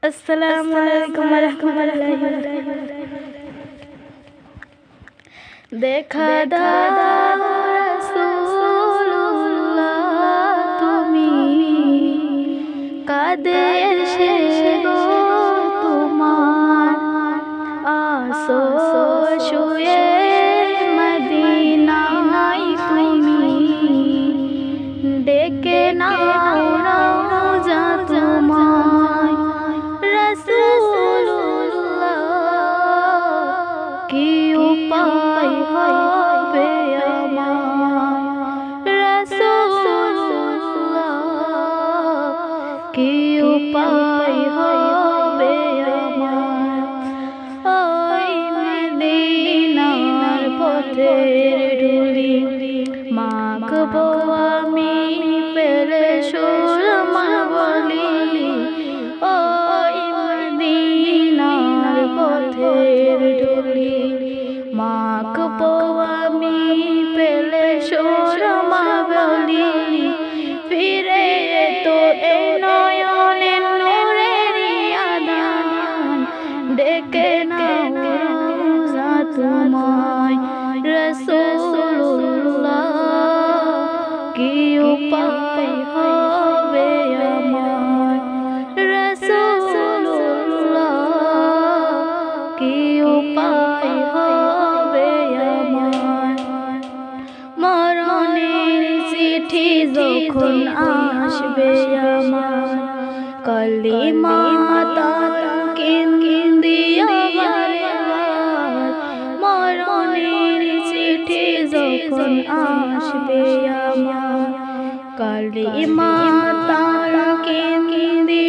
আসসালামু আলাইকুম ওয়া রাহমাতুল্লাহি ওয়া বারাকাতুহু। দেখা দাও রাসূলুল্লাহ, তুমি কাঁদে এসে গো তোমার আসো শুয়ে মদিনায়, তুমি ডেকে নাও রওজা তোমায়। রাসূলুল্লাহ, কি উপায় হবে আমার? রাসূলুল্লাহ, কি উপায় হবে আমার? ওই মদিনার পথের ধুলি মাখবো আমি, পেলে সুরমা বলি। ওই মদিনার পথের ধুলি মাখবো আমি, পেলে সুরমা বলি। ফিরে তো এই নয়নে নূরের আদান, ডেকে নাও রওজা তোমায়। রাসূলুল্লাহ, কি উপায় হবে আমার? রাসূলুল্লাহ, কি উপায় হবে আমার? মরণের চিঠি যখন আসবে আমার, কালিমা তাকিন্দিয়া বারবার। মরণের চিঠি যখন আসবে আমার, কালিমা তাকিন্দিয়া